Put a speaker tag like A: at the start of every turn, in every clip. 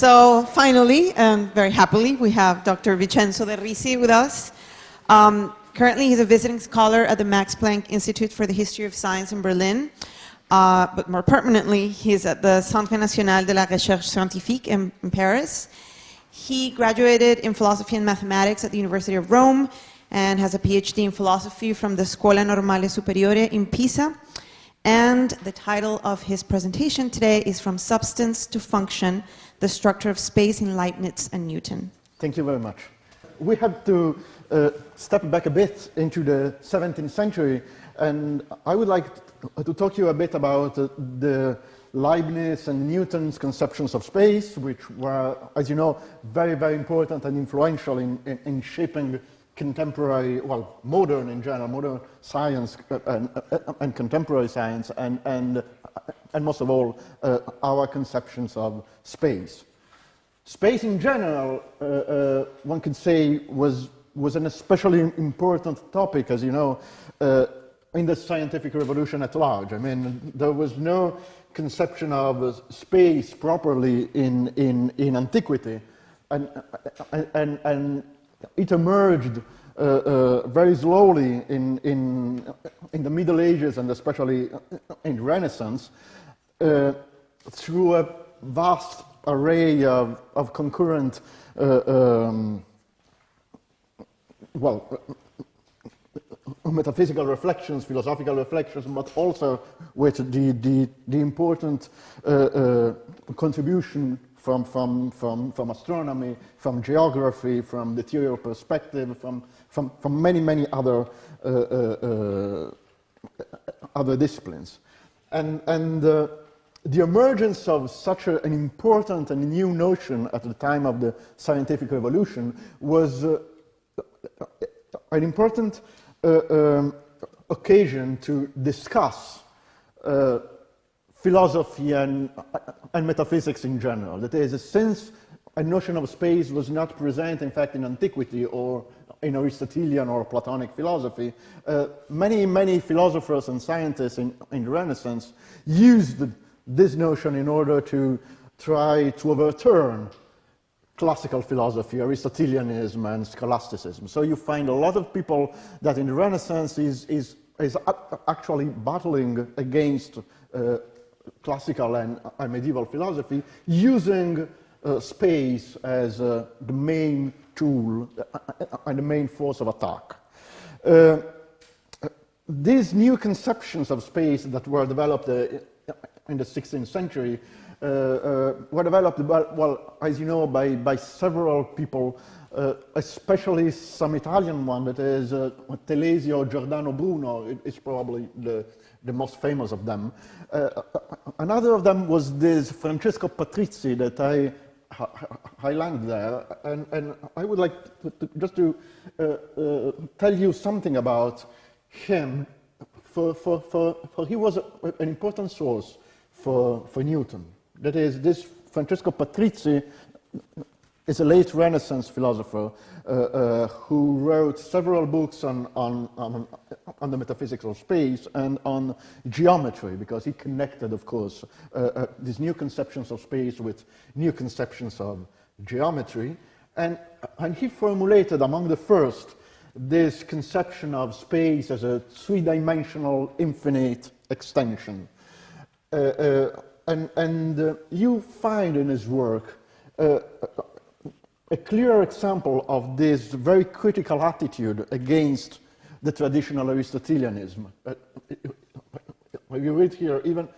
A: So finally, and very happily, we have Dr. Vincenzo de Risi with us. Currently, he's a visiting scholar at the Max Planck Institute for the History of Science in Berlin. But more permanently, he's at the Centre National de la Recherche Scientifique in Paris. He graduated in philosophy and mathematics at the University of Rome and has a PhD in philosophy from the Scuola Normale Superiore in Pisa. And the title of his presentation today is From Substance to Function, the Structure of Space in Leibniz and Newton.
B: Thank you very much. We have to step back a bit into the 17th century, and I would like to talk to you a bit about the Leibniz and Newton's conceptions of space, which were, as you know, very, very important and influential in shaping contemporary, well, modern in general, modern science and contemporary science, and most of all, our conceptions of space. Space in general, one could say, was an especially important topic, as you know, in the scientific revolution at large. I mean, there was no conception of space properly in antiquity, and it emerged very slowly in the Middle Ages and especially in Renaissance through a vast array of concurrent metaphysical reflections, philosophical reflections, but also with the important contribution from astronomy, from geography, from the theory of perspective, from many other disciplines, and the emergence of such an important and new notion at the time of the scientific revolution was an important occasion to discuss philosophy and metaphysics in general. That is, since a notion of space was not present, in fact, in antiquity or in Aristotelian or Platonic philosophy, many philosophers and scientists in the Renaissance used this notion in order to try to overturn classical philosophy, Aristotelianism and scholasticism. So you find a lot of people that in the Renaissance is actually battling against classical and medieval philosophy, using space as the main tool and the main force of attack. These new conceptions of space that were developed in the 16th century were developed, well, as you know, by several people, especially some Italian one, that is Telesio Giordano Bruno is probably the most famous of them. Another of them was this Francesco Patrizzi that I highlighted there, and I would like just to tell you something about him, for he was an important source for Newton. That is, this Francesco Patrizzi is a late Renaissance philosopher who wrote several books on the metaphysics of space and on geometry, because he connected, of course, these new conceptions of space with new conceptions of geometry. And he formulated, among the first, this conception of space as a three-dimensional infinite extension. And you find in his work a clear example of this very critical attitude against the traditional Aristotelianism. You read here, even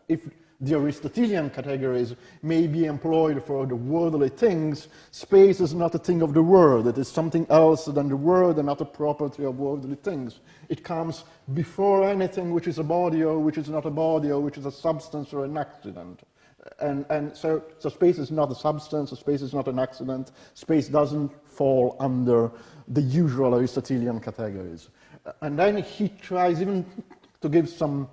B: if the Aristotelian categories may be employed for the worldly things, space is not a thing of the world. It is something else than the world and not a property of worldly things. It comes before anything which is a body or which is not a body or which is a substance or an accident. And so space is not a substance, space is not an accident, space doesn't fall under the usual Aristotelian categories. And then he tries even to give some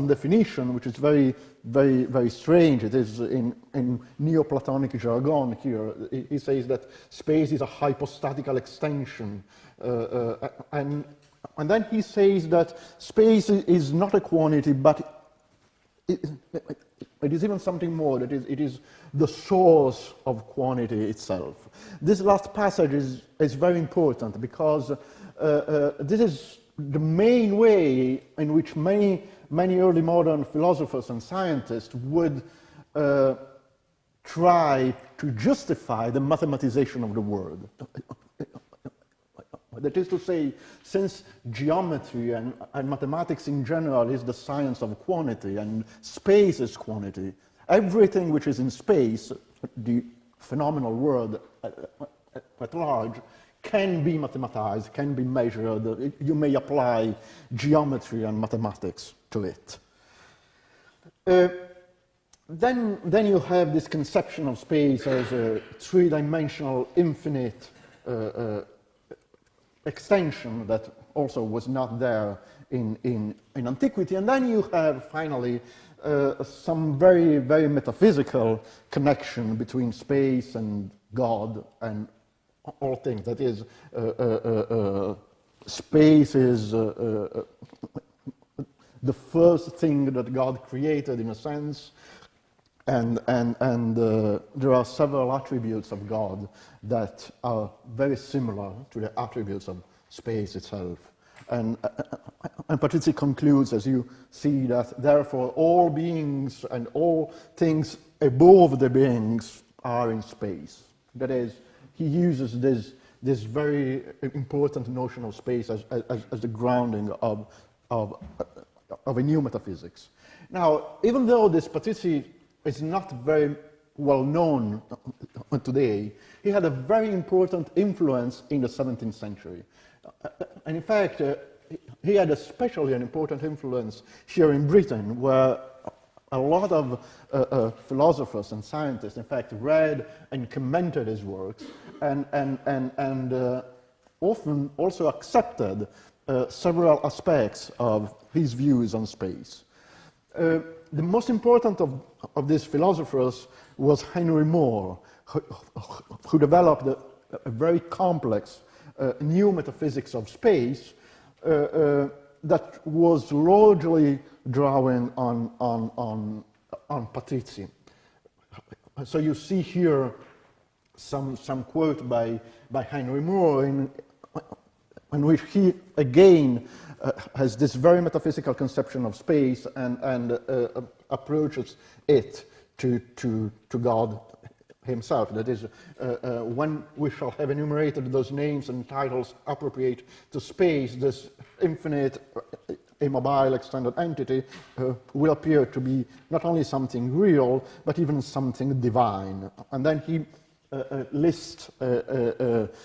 B: definition, which is very, very, very strange. It is in Neoplatonic jargon here. He says that space is a hypostatical extension. And then he says that space is not a quantity, but It is even something more, that it is the source of quantity itself. This last passage is very important because this is the main way in which many early modern philosophers and scientists would try to justify the mathematization of the world. That is to say, since geometry and mathematics in general is the science of quantity and space is quantity, everything which is in space, the phenomenal world at large, can be mathematized, can be measured. You may apply geometry and mathematics to it. Then you have this conception of space as a three-dimensional infinite extension that also was not there in antiquity. And then you have finally some very, very metaphysical connection between space and God and all things. That is, space is the first thing that God created in a sense, and there are several attributes of God that are very similar to the attributes of space itself. And Patrizzi concludes, as you see, that therefore all beings and all things above the beings are in space. That is, he uses this very important notion of space as the grounding of a new metaphysics. Now, even though this Patrizzi is not very well known today, he had a very important influence in the 17th century. And in fact, he had especially an important influence here in Britain, where a lot of philosophers and scientists, in fact, read and commented his works, and often also accepted several aspects of his views on space. The most important of these philosophers was Henry Moore, who developed a very complex new metaphysics of space that was largely drawing on Patrizzi. So you see here some quote by Henry Moore in which he again has this very metaphysical conception of space and approaches it to God himself. That is, when we shall have enumerated those names and titles appropriate to space, this infinite, immobile, extended entity will appear to be not only something real, but even something divine. And then he lists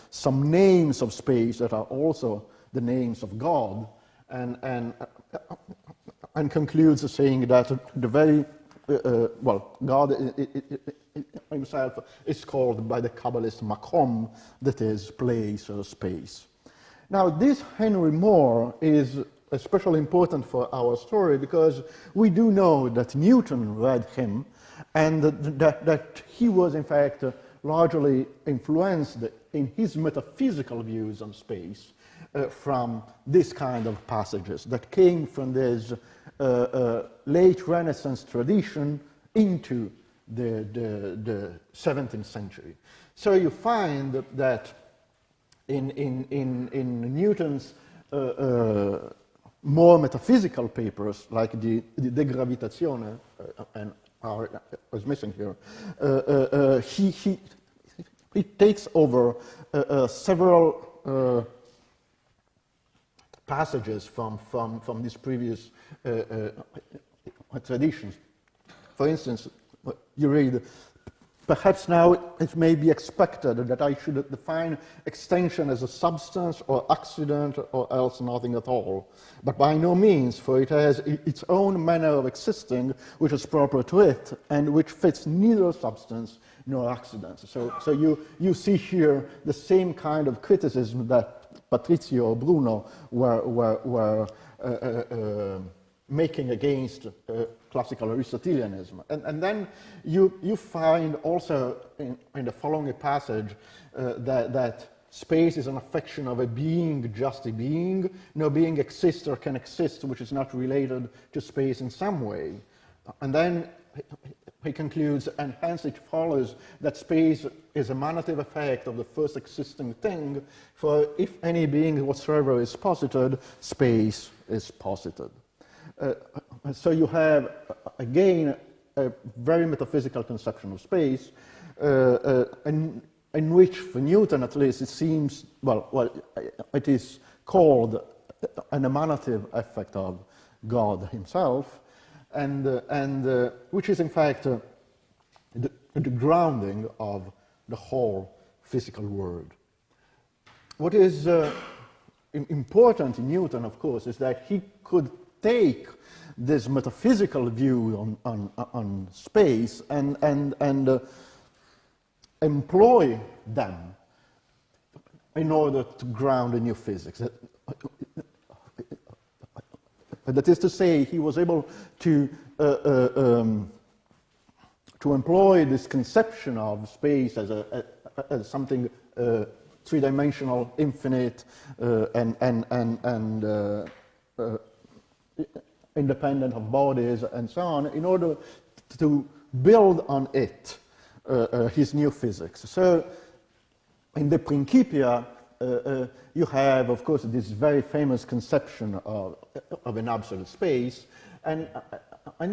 B: some names of space that are also the names of God, and concludes saying that the very God himself is called by the Kabbalist makom, that is, place or space. Now, this Henry Moore is especially important for our story because we do know that Newton read him, and that he was, in fact, largely influenced in his metaphysical views on space from this kind of passages that came from this late Renaissance tradition into the 17th century. So you find that in Newton's more metaphysical papers, like the De Gravitatione, and was missing here, he takes over several passages from these previous traditions. For instance, you read, perhaps now it may be expected that I should define extension as a substance or accident or else nothing at all. But by no means, for it has its own manner of existing, which is proper to it, and which fits neither substance nor accident. So you see here the same kind of criticism that Patrizzi or Bruno were making against classical Aristotelianism. And then you find also in the following passage that space is an affection of a being, just a being. No being exists or can exist which is not related to space in some way. And then he concludes, and hence it follows that space is a emanative effect of the first existing thing, for if any being whatsoever is posited, space is posited. So you have, again, a very metaphysical conception of space, in which, for Newton at least, it seems, well, it is called an emanative effect of God himself, and which is in fact the grounding of the whole physical world. What is important in Newton, of course, is that he could take this metaphysical view on space and employ them in order to ground a new physics. That is to say, he was able to employ this conception of space as something three-dimensional, infinite, and independent of bodies, and so on, in order to build on it his new physics. So, in the Principia, you have, of course, this very famous conception of an absolute space, and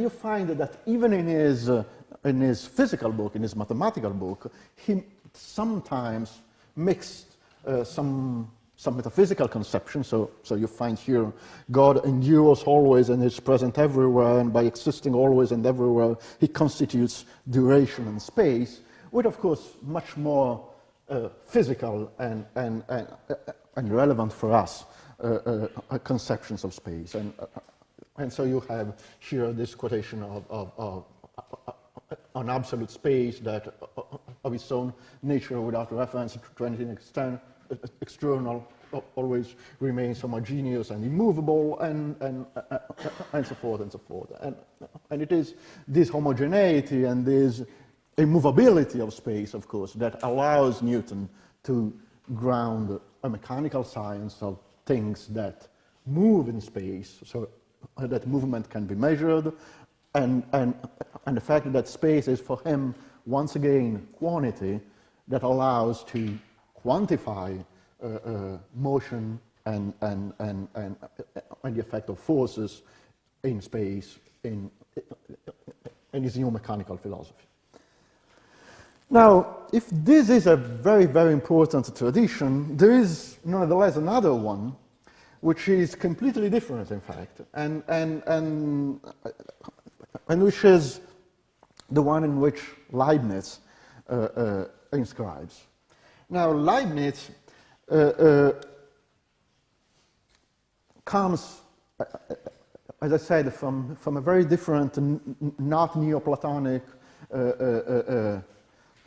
B: you find that even in his physical book, in his mathematical book, he sometimes mixed some metaphysical conceptions. So you find here God endures always and is present everywhere, and by existing always and everywhere, he constitutes duration and space, with, of course, much more physical and relevant for us conceptions of space, and so you have here this quotation of an absolute space that, of its own nature, without reference to anything external, always remains homogeneous and immovable, and so forth and so forth, and it is this homogeneity and this immovability of space, of course, that allows Newton to ground a mechanical science of things that move in space, so that movement can be measured, and the fact that space is for him, once again, quantity that allows to quantify motion and the effect of forces in space in his new mechanical philosophy. Now, if this is a very, very important tradition, there is nonetheless another one which is completely different, in fact, and which is the one in which Leibniz inscribes. Now, Leibniz comes, as I said, from a very different, not Neoplatonic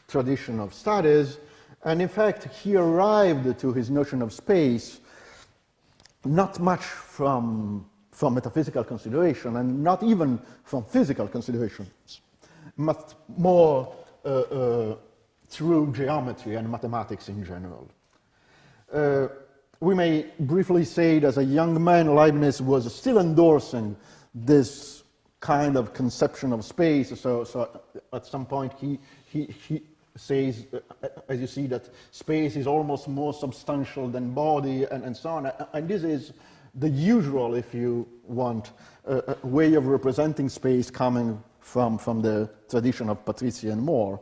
B: tradition of studies, and in fact he arrived to his notion of space not much from metaphysical consideration and not even from physical considerations, but more through geometry and mathematics in general. We may briefly say that as a young man, Leibniz was still endorsing this kind of conception of space, so at some point he says, as you see, that space is almost more substantial than body, and so on. And this is the usual, if you want, way of representing space coming from the tradition of Patrizia and Moore.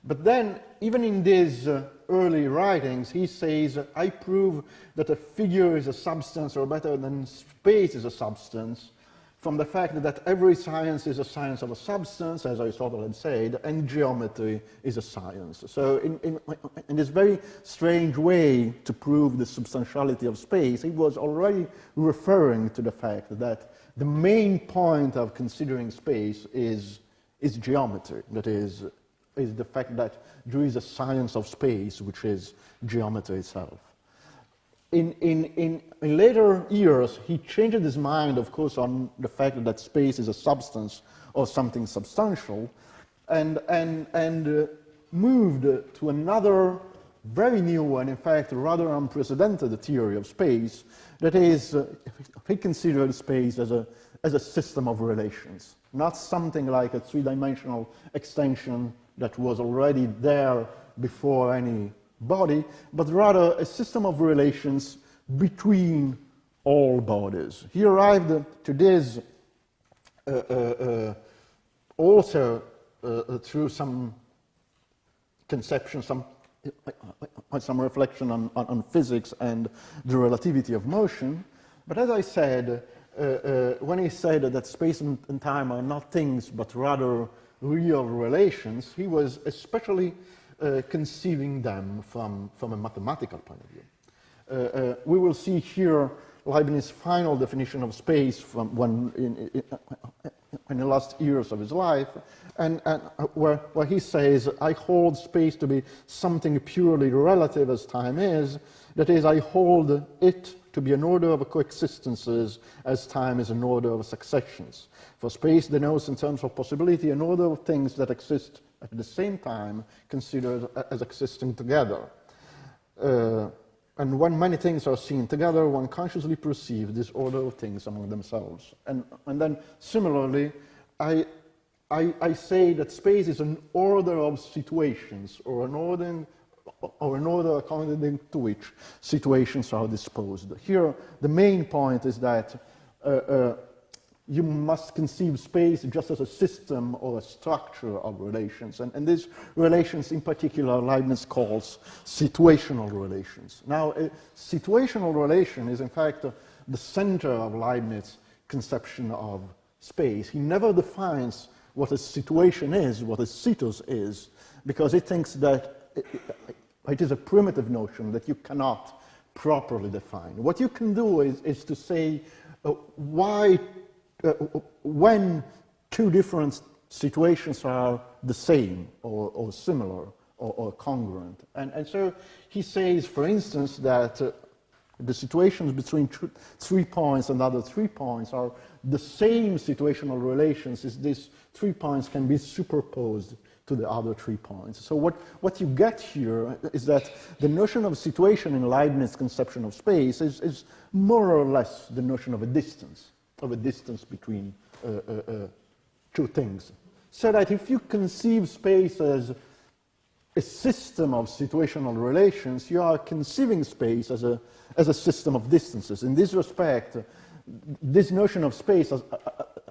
B: But then, even in these early writings, he says, I prove that a figure is a substance, or better than space is a substance, from the fact that every science is a science of a substance, as Aristotle had said, and geometry is a science. So in this very strange way to prove the substantiality of space, he was already referring to the fact that the main point of considering space is geometry. That is the fact that there is a science of space, which is geometry itself. In later years, he changed his mind, of course, on the fact that space is a substance or something substantial, and moved to another very new and, in fact, rather unprecedented theory of space. That is, he considered space as a system of relations. not something like a three-dimensional extension that was already there before any body, but rather a system of relations between all bodies. He arrived to this also through some conception, some reflection on physics and the relativity of motion. But as I said, when he said that space and time are not things but rather real relations, he was especially conceiving them from a mathematical point of view. We will see here Leibniz's final definition of space from when in the last years of his life, and where he says, I hold space to be something purely relative as time is. That is, I hold it to be an order of coexistences as time is an order of successions. For space denotes in terms of possibility an order of things that exist at the same time, considered as existing together. And when many things are seen together, one consciously perceives this order of things among themselves. And then similarly, I say that space is an order of situations, or an order according to which situations are disposed. Here, the main point is that you must conceive space just as a system or a structure of relations. And these relations in particular Leibniz calls situational relations. Now, a situational relation is in fact the center of Leibniz's conception of space. He never defines what a situation is, what a situs is, because he thinks that it is a primitive notion that you cannot properly define. What you can do is to say when two different situations are the same or similar or congruent. And so he says, for instance, that the situations between 3 points and other 3 points are the same situational relations as these 3 points can be superposed to the other 3 points. So what you get here is that the notion of situation in Leibniz's conception of space is more or less the notion of a distance between two things. So that if you conceive space as a system of situational relations, you are conceiving space as a system of distances. In this respect, this notion of space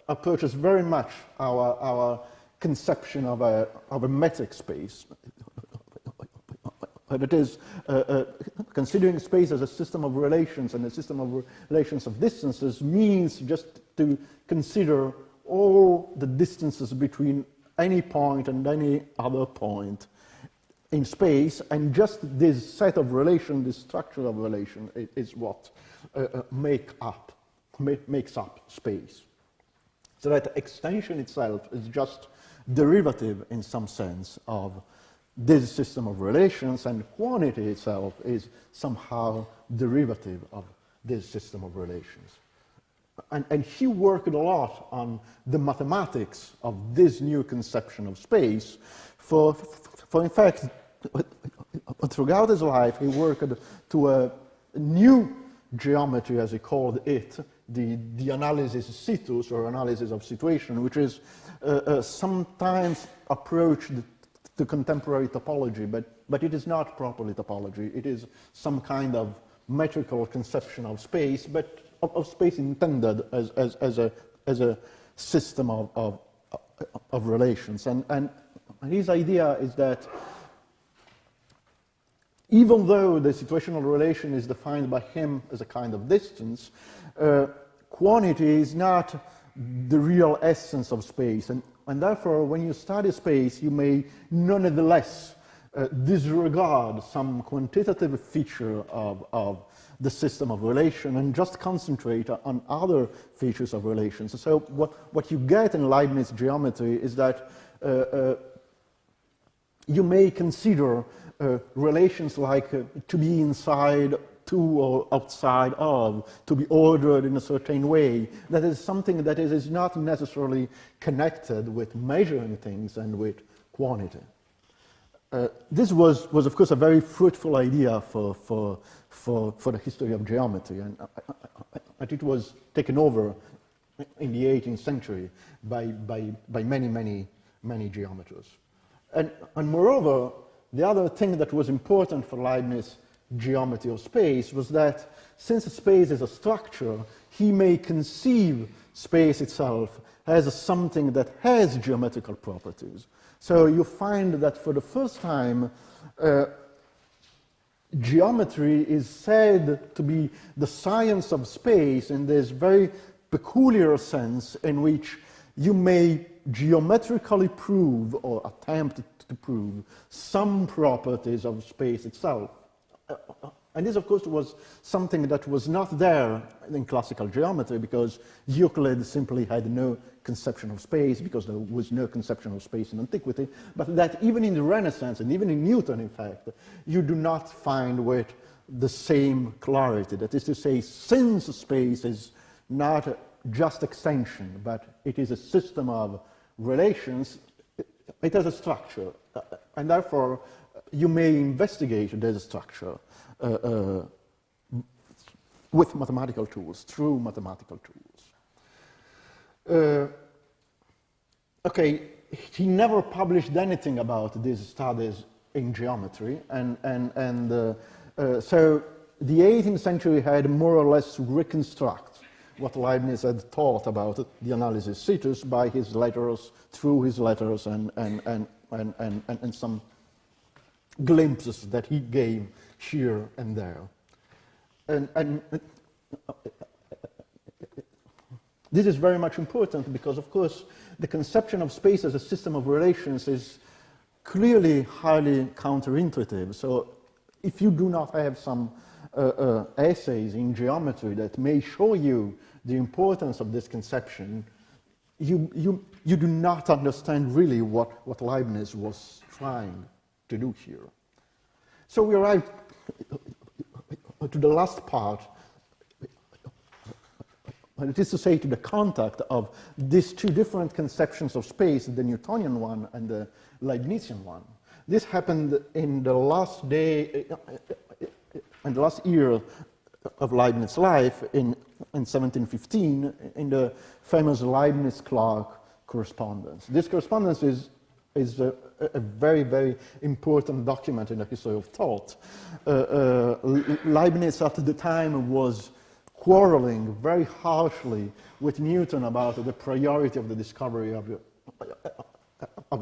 B: approaches very much our conception of a metric space. That is, considering space as a system of relations and a system of relations of distances means just to consider all the distances between any point and any other point in space, and just this set of relation, this structure of relation, is what makes up space. So that extension itself is just derivative in some sense of this system of relations, and quantity itself is somehow derivative of this system of relations. And he worked a lot on the mathematics of this new conception of space. For in fact, throughout his life, he worked to a new geometry, as he called it, the analysis situs, or analysis of situation, which is sometimes approached to contemporary topology, but it is not properly topology. It is some kind of metrical conception of space, but of space intended as a system of relations. And his idea is that even though the situational relation is defined by him as a kind of distance, quantity is not the real essence of space. And therefore, when you study space, you may nonetheless disregard some quantitative feature of the system of relation and just concentrate on other features of relations. So what you get in Leibniz geometry is that you may consider relations like to be inside to or outside of, to be ordered in a certain way. That is something that is not necessarily connected with measuring things and with quantity. This was of course a very fruitful idea for the history of geometry, and it was taken over in the 18th century by many geometers. And moreover, the other thing that was important for Leibniz's geometry of space was that since space is a structure, he may conceive space itself as something that has geometrical properties. So you find that for the first time, geometry is said to be the science of space in this very peculiar sense in which you may geometrically prove or attempt to prove some properties of space itself. And this, of course, was something that was not there in classical geometry because Euclid simply had no conception of space, because there was no conception of space in antiquity, but that even in the Renaissance and even in Newton, in fact, you do not find with the same clarity. That is to say, since space is not just extension, but it is a system of relations, it has a structure, and therefore you may investigate this structure with mathematical tools, through mathematical tools. Okay, he never published anything about these studies in geometry, so the 18th century had more or less to reconstruct what Leibniz had thought about the analysis situs by his letters, through his letters, and some glimpses that he gave here and there. And this is very much important because, of course, the conception of space as a system of relations is clearly highly counterintuitive. So if you do not have some essays in geometry that may show you the importance of this conception, you do not understand really what Leibniz was trying to do here. So we arrive to the last part, it is to say to the contact of these two different conceptions of space, the Newtonian one and the Leibnizian one. This happened in the last day, in the last year of Leibniz's life in 1715 in the famous Leibniz-Clark correspondence. This correspondence is a very, very important document in the history of thought. Leibniz at the time was quarreling very harshly with Newton about the priority of the discovery of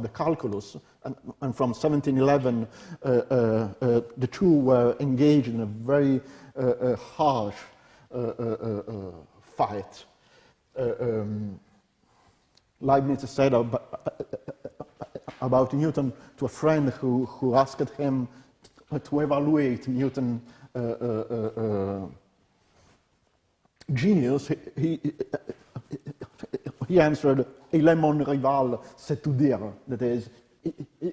B: the calculus, and from 1711 the two were engaged in a very harsh fight. Leibniz said about Newton to a friend who asked him to evaluate Newton's genius. He answered, "Il est mon rival, c'est tout dire." That is,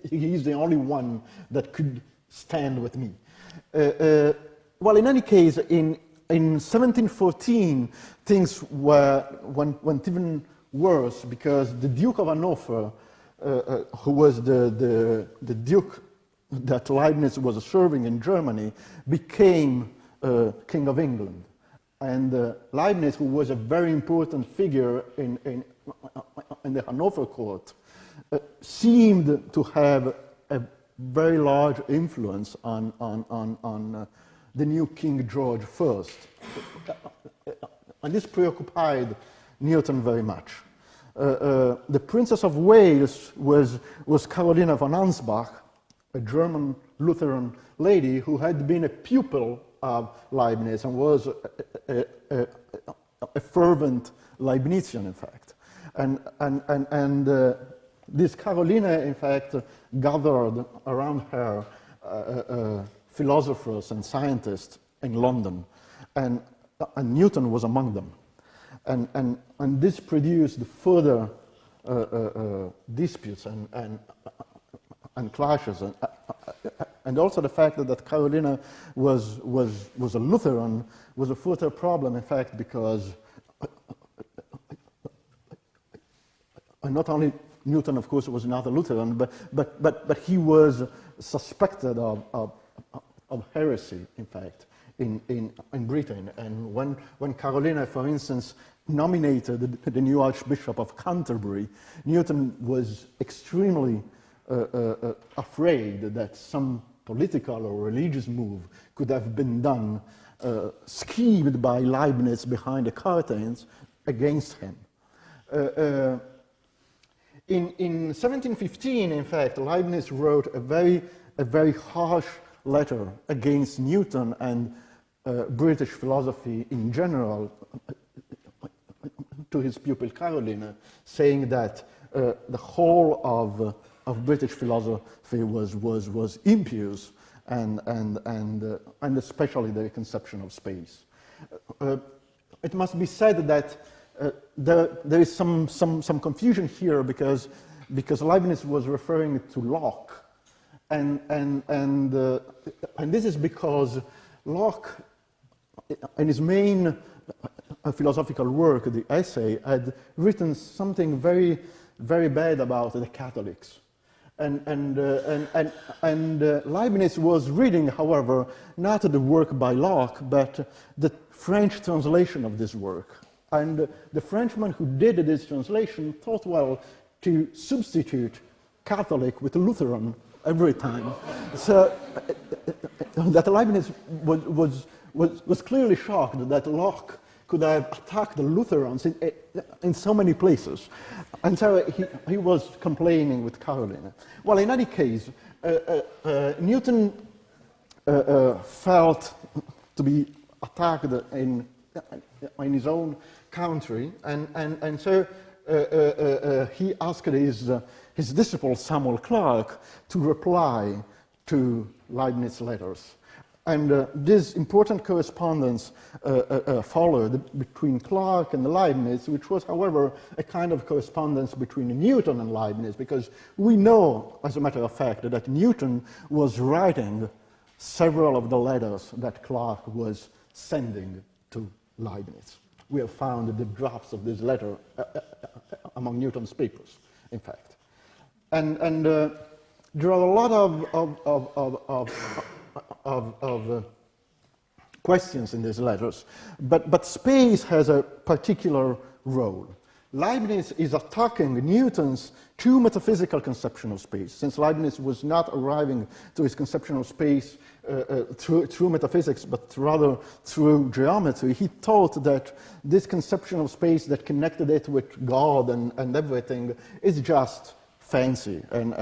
B: he is the only one that could stand with me. Well, in any case, in 1714, things went even worse because the Duke of Hanover, who was the Duke that Leibniz was serving in Germany, became King of England. And Leibniz, who was a very important figure in the Hanover court, seemed to have a very large influence on the new King George I. And this preoccupied Newton very much. The Princess of Wales was Carolina von Ansbach, a German Lutheran lady who had been a pupil of Leibniz and was a fervent Leibnizian, in fact. And this Carolina, in fact, gathered around her philosophers and scientists in London, and Newton was among them. And this produced further disputes and clashes, and also the fact that Carolina was a Lutheran was a further problem, in fact, because not only Newton, of course, was not a Lutheran, but he was suspected of heresy, in fact, in Britain. And when Carolina, for instance, nominated the new Archbishop of Canterbury, Newton was extremely afraid that some political or religious move could have been done, schemed by Leibniz behind the curtains against him. In 1715, in fact, Leibniz wrote a very harsh letter against Newton and British philosophy in general to his pupil Carolina, saying that the whole of British philosophy was impious, and especially the conception of space. It must be said that there is some confusion here because Leibniz was referring to Locke, and this is because Locke, in his main philosophical work, the essay, had written something very bad about the Catholics. And Leibniz was reading, however, not the work by Locke, but the French translation of this work. And the Frenchman who did this translation thought, well, to substitute Catholic with Lutheran every time. So that Leibniz was clearly shocked that Locke could have attacked the Lutherans in so many places. And so he was complaining with Carolina. Well, in any case, Newton felt to be attacked in his own country, and so he asked his disciple Samuel Clarke to reply to Leibniz's letters. And this important correspondence followed between Clarke and Leibniz, which was, however, a kind of correspondence between Newton and Leibniz, because we know, as a matter of fact, that Newton was writing several of the letters that Clarke was sending to Leibniz. We have found the drafts of this letter among Newton's papers, in fact. And there are a lot of questions in these letters, but space has a particular role. Leibniz is attacking Newton's two metaphysical conception of space. Since Leibniz was not arriving to his conception of space through metaphysics, but rather through geometry, he thought that this conception of space that connected it with God and everything is just fancy and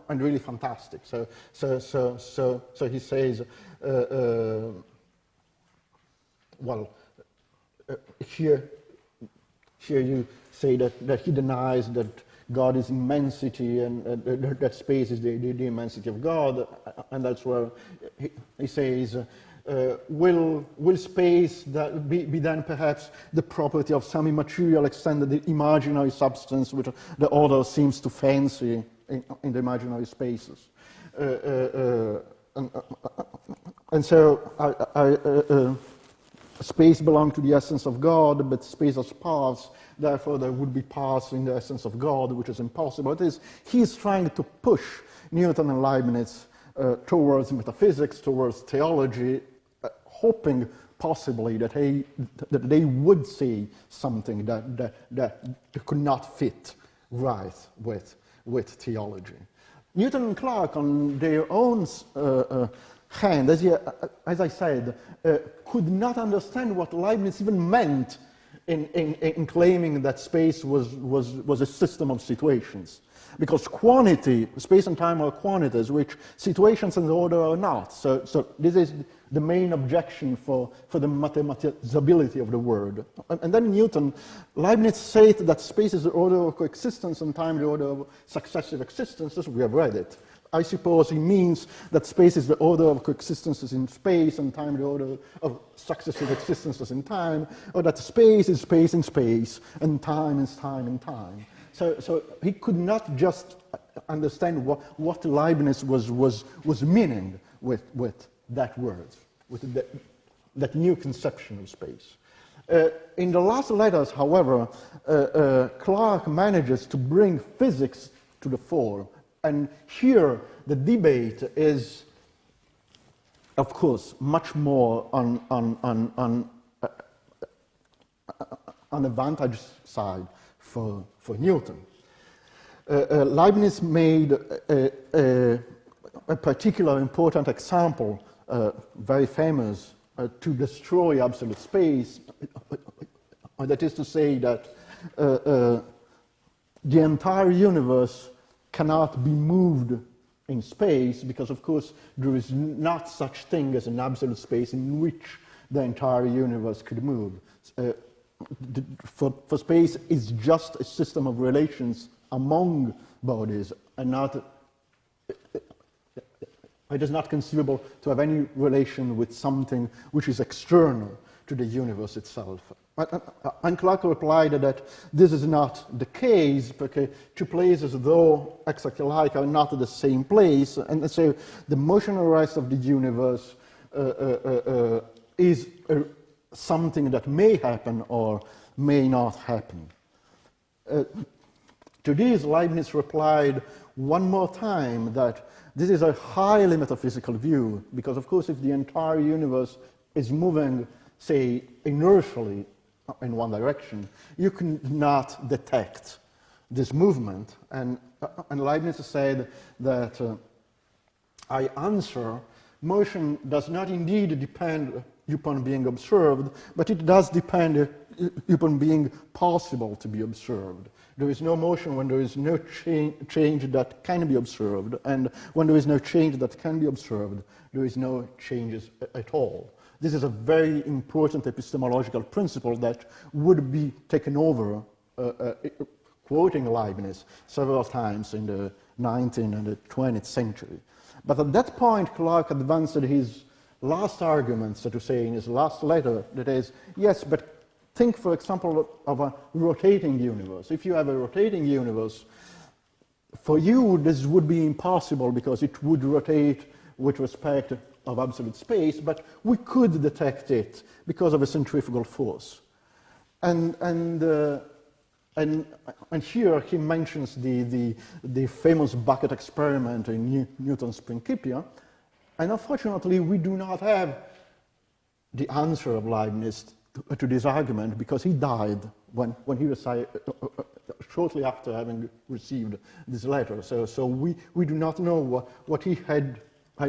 B: really fantastic. So he says, here you say that he denies that God is immensity and that space is the immensity of God, and that's where he says, will space be then perhaps the property of some immaterial extended imaginary substance which the author seems to fancy in the imaginary spaces? And so space belongs to the essence of God, but space has parts, therefore there would be parts in the essence of God, which is impossible. He's trying to push Newton and Leibniz towards metaphysics, towards theology, hoping possibly that they would say something that could not fit right with theology. Newton and Clarke, on their own hand, as I said, could not understand what Leibniz even meant in claiming that space was a system of situations. Because quantity, space and time are quantities, which situations and order are not. So this is the main objection for the mathematizability of the word. And then Leibniz said that space is the order of coexistence and time the order of successive existences. We have read it. I suppose he means that space is the order of coexistences in space and time the order of successive existences in time, or that space is space in space and time is time in time. So he could not just understand what Leibniz was meaning with that word, with that new conception of space. In the last letters, however, Clarke manages to bring physics to the fore. And here the debate is of course, much more on advantage side for Newton. Leibniz made a particular important example, very famous, to destroy absolute space. That is to say that the entire universe cannot be moved in space because, of course, there is not such thing as an absolute space in which the entire universe could move. For space, it's just a system of relations among bodies and not. It is not conceivable to have any relation with something which is external to the universe itself. And Clarke replied that this is not the case, because two places, though exactly alike, are not the same place, and so the motional rest of the universe is something that may happen or may not happen. To this, Leibniz replied one more time that this is a highly metaphysical view, because of course if the entire universe is moving, say, inertially in one direction, you cannot detect this movement. And Leibniz said that I answer, motion does not indeed depend upon being observed, but it does depend upon being possible to be observed. There is no motion when there is no change that can be observed, and when there is no change that can be observed, there is no changes at all. This is a very important epistemological principle that would be taken over, quoting Leibniz several times in the 19th and the 20th century. But at that point, Clarke advanced his last argument, so to say, in his last letter, that is, yes, but think, for example, of a rotating universe. If you have a rotating universe, for you, this would be impossible because it would rotate with respect of absolute space, but we could detect it because of a centrifugal force. And here he mentions the famous bucket experiment in Newton's Principia, and unfortunately we do not have the answer of Leibniz to this argument because he died when he recited, shortly after having received this letter. So we do not know what he had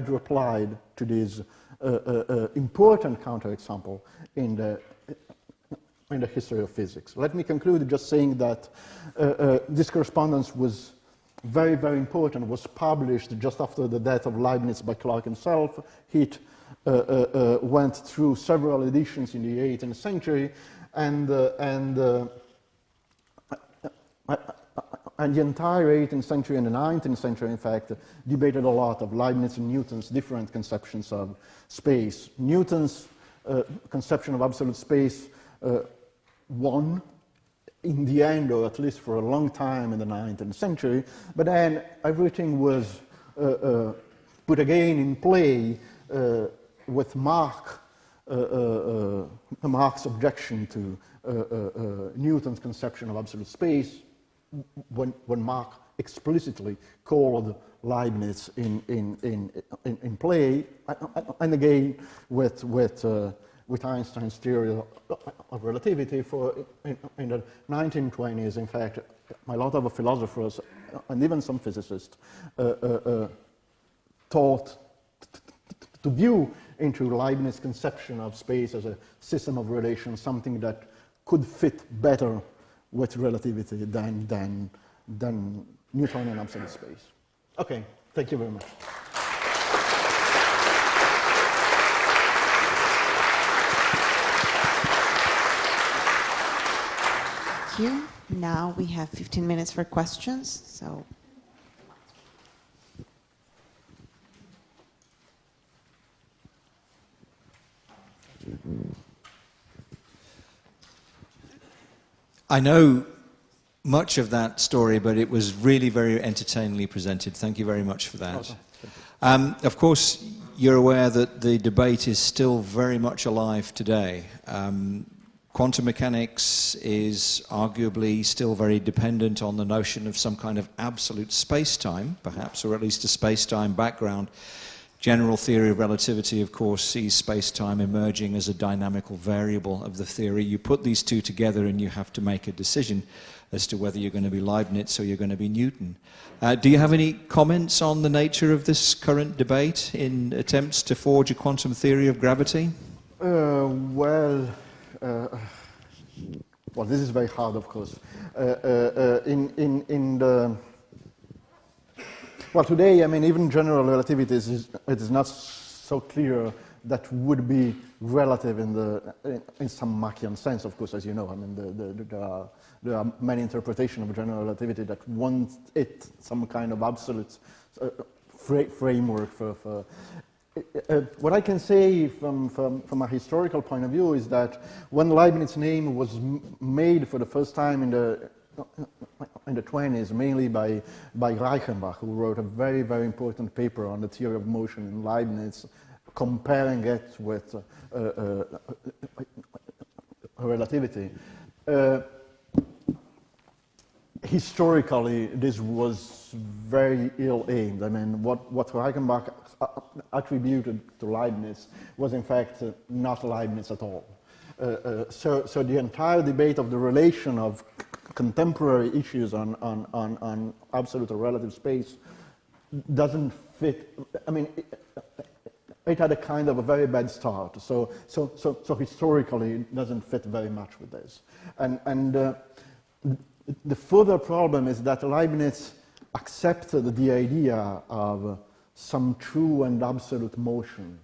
B: replied to this important counterexample in the history of physics. Let me conclude just saying that this correspondence was very, very important, was published just after the death of Leibniz by Clarke himself. It went through several editions in the 18th century, and the entire 18th century and the 19th century, in fact, debated a lot of Leibniz and Newton's different conceptions of space. Newton's conception of absolute space won in the end, or at least for a long time in the 19th century, but then everything was put again in play with Mark's objection to Newton's conception of absolute space, when Mark explicitly called Leibniz in play, and again with Einstein's theory of relativity. In the 1920s, in fact, a lot of philosophers and even some physicists thought to view into Leibniz's conception of space as a system of relations, something that could fit better with relativity than Newtonian absolute space. Okay, thank you very much.
A: Thank you. Now we have 15 minutes for questions. So.
C: I know much of that story, but it was really very entertainingly presented. Thank you very much for that. Of course, you're aware that the debate is still very much alive today. Quantum mechanics is arguably still very dependent on the notion of some kind of absolute space-time, perhaps, or at least a space-time background. general theory of relativity, of course, sees space-time emerging as a dynamical variable of the theory. You put these two together and you have to make a decision as to whether you're going to be Leibniz or you're going to be Newton. Do you have any comments on the nature of this current debate in attempts to forge a quantum theory of gravity?
B: Well, this is very hard, of course. Well, today, I mean, even general relativity it is not so clear that would be relative in some Machian sense, of course, as you know. I mean, there are many interpretations of general relativity that want it some kind of absolute framework for what I can say from a historical point of view is that when Leibniz's name was made for the first time in the 20s, mainly by Reichenbach, who wrote a very, very important paper on the theory of motion in Leibniz, comparing it with relativity. Historically, this was very ill-aimed. I mean, what Reichenbach attributed to Leibniz was in fact not Leibniz at all. So the entire debate of the relation of contemporary issues on absolute or relative space doesn't fit. I mean, it had a kind of a very bad start. So historically, it doesn't fit very much with this. And the further problem is that Leibniz accepted the idea of some true and absolute motion,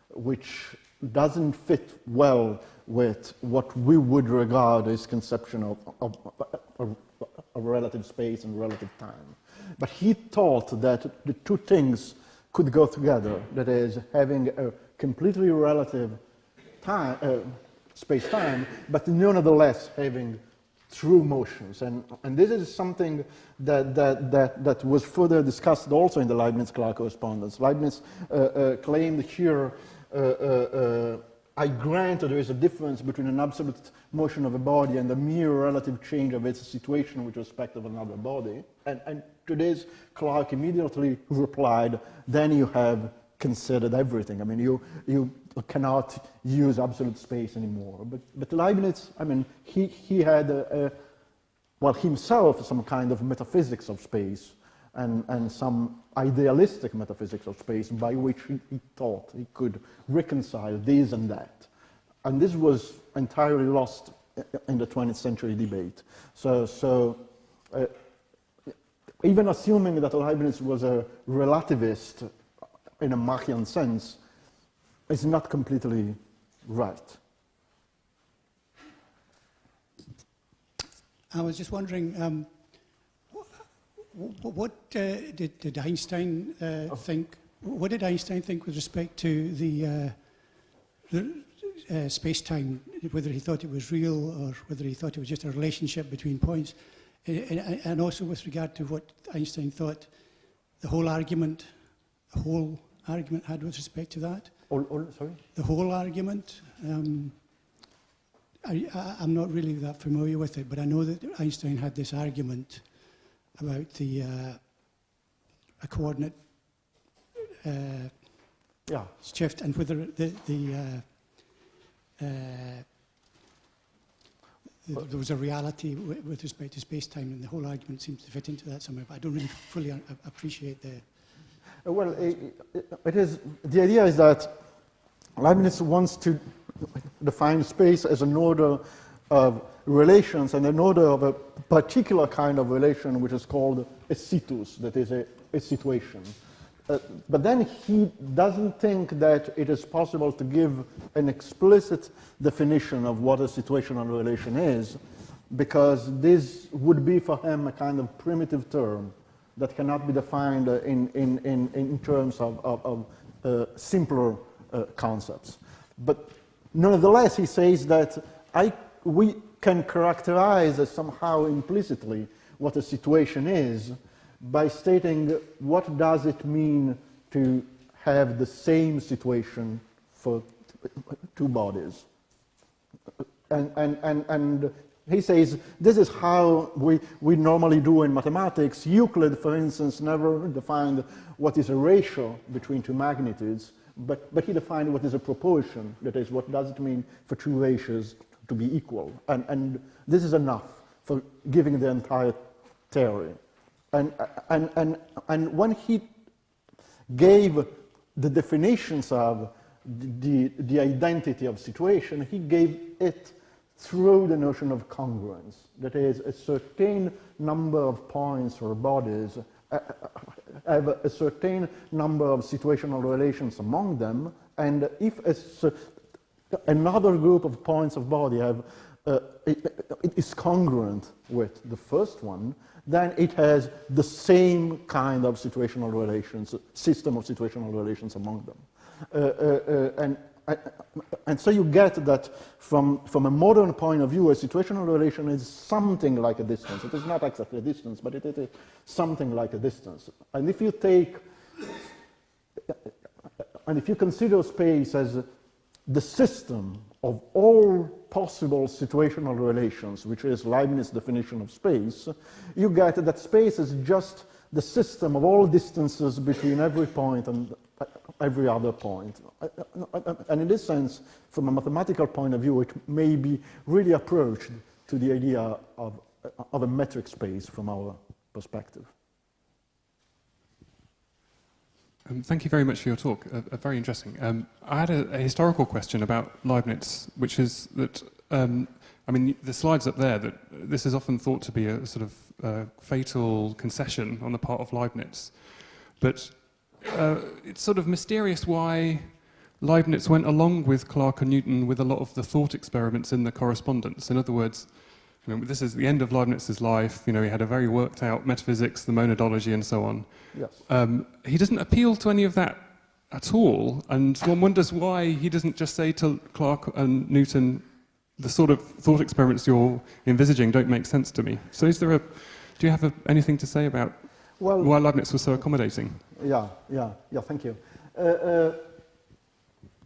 B: which doesn't fit well with what we would regard as conception of relative space and relative time. But he thought that the two things could go together, that is, having a completely relative time, space-time, but nonetheless having true motions. And this is something that was further discussed also in the Leibniz-Clark correspondence. Leibniz claimed here, I grant that there is a difference between an absolute motion of a body and a mere relative change of its situation with respect of another body. And to this, Clark immediately replied, then you have considered everything. I mean, you cannot use absolute space anymore. But Leibniz, I mean, he had, himself some kind of metaphysics of space and some idealistic metaphysics of space by which he thought he could reconcile this and that. And this was entirely lost in the 20th century debate. So even assuming that Leibniz was a relativist in a Machian sense, is not completely right.
D: I was just wondering, what did Einstein think? What did Einstein think with respect to the space-time? Whether he thought it was real or whether he thought it was just a relationship between points, and also with regard to what Einstein thought the whole argument had with respect to that.
B: Sorry?
D: The whole argument. I'm not really that familiar with it, but I know that Einstein had this argument about the a coordinate shift and whether there was a reality with respect to space-time, and the whole argument seems to fit into that somewhere, but I don't really fully appreciate the...
B: Well, it is, the idea is that Leibniz wants to define space as an order of relations and an order of a particular kind of relation which is called a situs, that is a situation. But then he doesn't think that it is possible to give an explicit definition of what a situational relation is, because this would be for him a kind of primitive term that cannot be defined in terms of simpler concepts. But nonetheless, he says that we can characterize as somehow implicitly what a situation is by stating what does it mean to have the same situation for two bodies. And he says this is how we normally do in mathematics. Euclid, for instance, never defined what is a ratio between two magnitudes, but he defined what is a proportion. That is, what does it mean for two ratios to be equal? And this is enough for giving the entire theory. And when he gave the definitions of the identity of situation, he gave it through the notion of congruence. That is, a certain number of points or bodies have a certain number of situational relations among them, and if another group of points of body it is congruent with the first one, then it has the same kind of situational relations, system of situational relations among them. And so you get that from a modern point of view, a situational relation is something like a distance. It is not exactly a distance, but it is something like a distance. And if you consider space as the system of all possible situational relations, which is Leibniz's definition of space, you get that space is just the system of all distances between every point and every other point. And in this sense, from a mathematical point of view, it may be really approached to the idea of a metric space from our perspective.
E: Thank you very much for your talk. Very interesting. I had a historical question about Leibniz, which is that, I mean, the slides up there, that this is often thought to be a sort of fatal concession on the part of Leibniz. But it's sort of mysterious why Leibniz went along with Clarke and Newton with a lot of the thought experiments in the correspondence. In other words, you know, this is the end of Leibniz's life. You know, he had a very worked out metaphysics, the monadology, and so on.
B: Yes.
E: He doesn't appeal to any of that at all, and one wonders why he doesn't just say to Clarke and Newton, the sort of thought experiments you're envisaging don't make sense to me. So do you have anything to say about why Leibniz was so accommodating?
B: Yeah, thank you.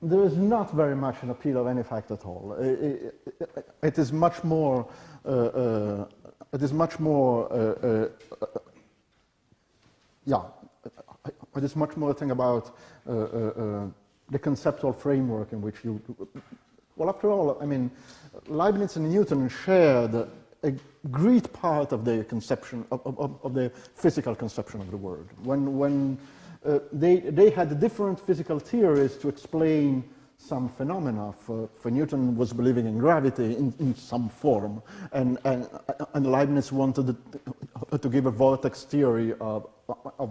B: There is not very much an appeal of any fact at all. It is much more. It is much more a thing about the conceptual framework in which you. Well, after all, I mean, Leibniz and Newton shared a great part of the conception of the physical conception of the world. When they had different physical theories to explain some phenomena. For Newton was believing in gravity in some form, and Leibniz wanted to give a vortex theory of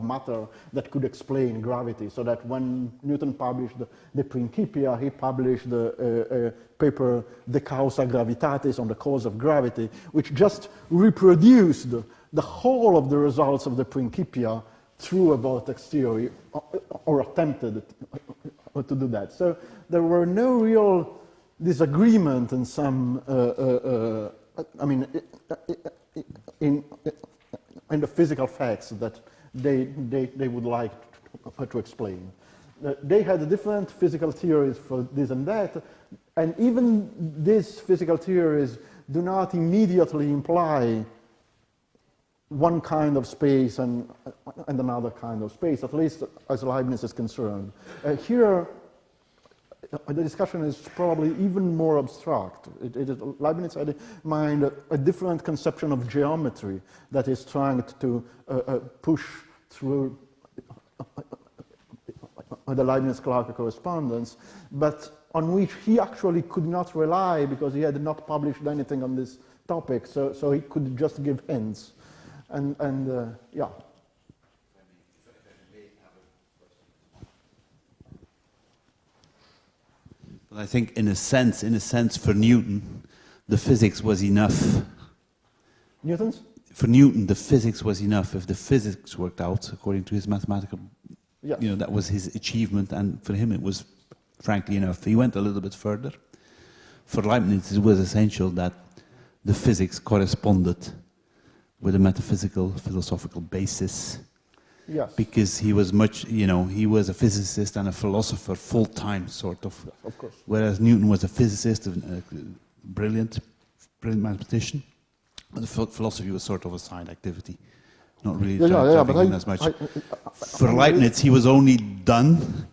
B: matter that could explain gravity, so that when Newton published the Principia, he published the paper De Causa Gravitatis, on the cause of gravity, which just reproduced the whole of the results of the Principia through a vortex theory, or attempted to do that. So there were no real disagreement in some, in the physical facts that they would like to explain. They had different physical theories for this and that, and even these physical theories do not immediately imply one kind of space and another kind of space, at least as Leibniz is concerned. Here, the discussion is probably even more abstract. Leibniz had in mind a different conception of geometry that is trying to push through the Leibniz-Clarke correspondence, but on which he actually could not rely because he had not published anything on this topic, so he could just give hints. Yeah.
F: But I think, in a sense, for Newton, the physics was enough.
B: Newton's?
F: For Newton, the physics was enough. If the physics worked out according to his mathematical,
B: yes,
F: you know, that was his achievement, and for him it was, frankly, enough. He went a little bit further. For Leibniz, it was essential that the physics corresponded with a metaphysical, philosophical basis.
B: Yes.
F: Because he was much, you know, he was a physicist and a philosopher full-time, sort of.
B: Yes, of course.
F: Whereas Newton was a physicist, brilliant, brilliant mathematician, but the philosophy was sort of a side activity, not really
B: but
F: driving him as much. For Leibniz, he was only done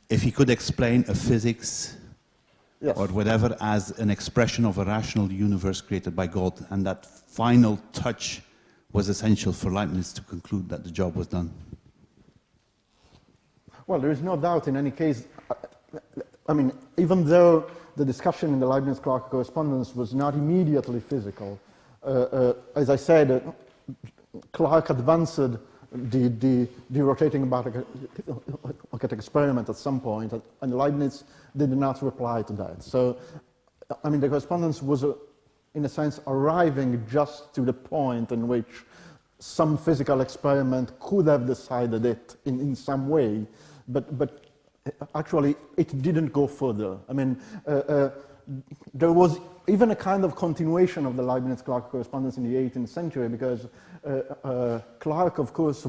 F: if he could explain a physics
B: Yes.
F: or whatever as an expression of a rational universe created by God, and that final touch was essential for Leibniz to conclude that the job was done.
B: Well, there is no doubt in any case, I mean, even though the discussion in the Leibniz-Clarke correspondence was not immediately physical, as I said, Clarke advanced the rotating bucket experiment at some point, and Leibniz did not reply to that. So, I mean, the correspondence was, in a sense, arriving just to the point in which some physical experiment could have decided it in some way, but actually it didn't go further. I mean, there was even a kind of continuation of the Leibniz-Clarke correspondence in the 18th century, because Clarke, of course,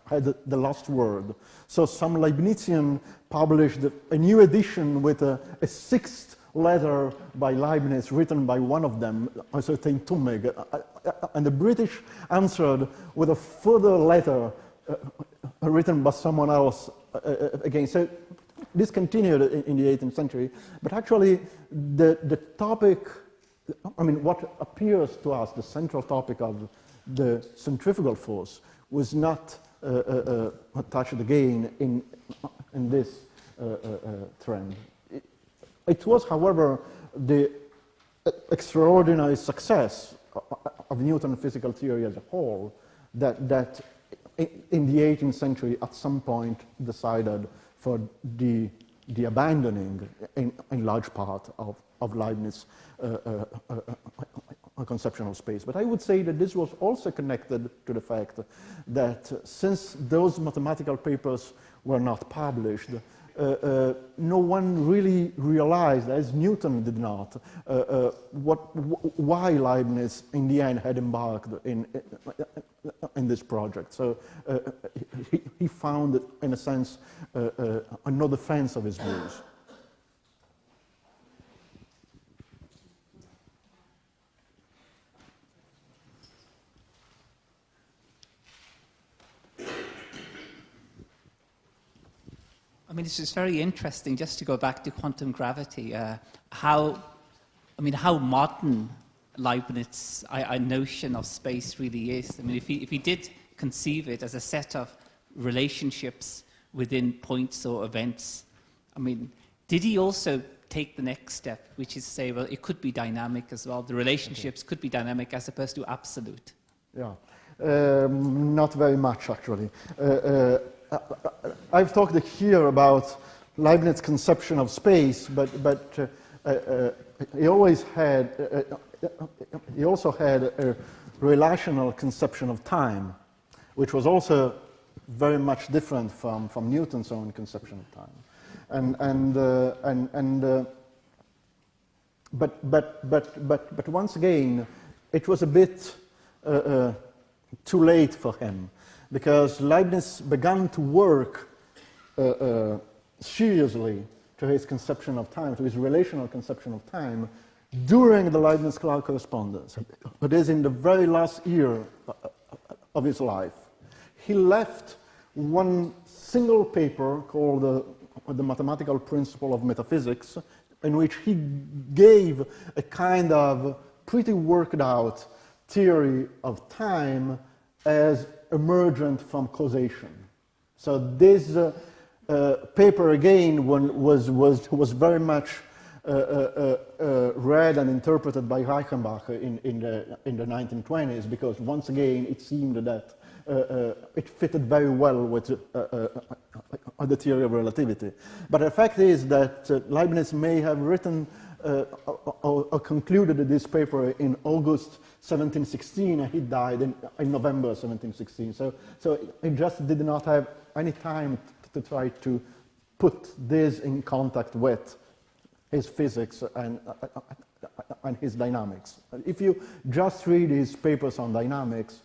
B: had the last word. So some Leibnizian published a new edition with a sixth letter by Leibniz written by one of them, a certain Tummig, and the British answered with a further letter written by someone else again. So this continued in the 18th century, but actually the topic, I mean, what appears to us the central topic of the centrifugal force was not touched again in this trend. It was, however, the extraordinary success of Newton's physical theory as a whole that in the 18th century at some point decided for the abandoning in large part of Leibniz's conception of space. But I would say that this was also connected to the fact that since those mathematical papers were not published, no one really realized, as Newton did not, why Leibniz in the end had embarked in this project. So he found, in a sense, no defense of his views.
G: I mean, this is very interesting, just to go back to quantum gravity, how modern Leibniz's notion of space really is. I mean, if he did conceive it as a set of relationships within points or events, I mean, did he also take the next step, which is to say, well, it could be dynamic as well. The relationships could be dynamic as opposed to absolute.
B: Yeah, not very much, actually. I've talked here about Leibniz's conception of space, but he also had a relational conception of time, which was also very much different from Newton's own conception of time. But once again, it was a bit too late for him, because Leibniz began to work seriously to his conception of time, to his relational conception of time, during the Leibniz-Clarke correspondence. It is in the very last year of his life. He left one single paper called the Mathematical Principle of Metaphysics, in which he gave a kind of pretty worked out theory of time as emergent from causation. So this paper again was very much read and interpreted by Reichenbach in the 1920s, because once again it seemed that it fitted very well with the theory of relativity. But the fact is that Leibniz may have written or concluded this paper in August 1716, and he died in November 1716. So he just did not have any time to try to put this in contact with his physics and his dynamics. If you just read his papers on dynamics,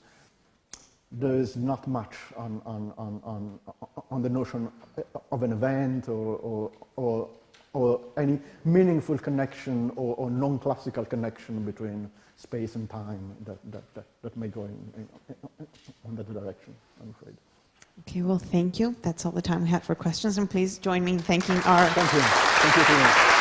B: there is not much on the notion of an event or or any meaningful connection or non-classical connection between space and time that may go in that direction, I'm afraid.
A: Okay, well, thank you. That's all the time we have for questions. And please join me in thanking our...
B: Thank you. Thank you very much.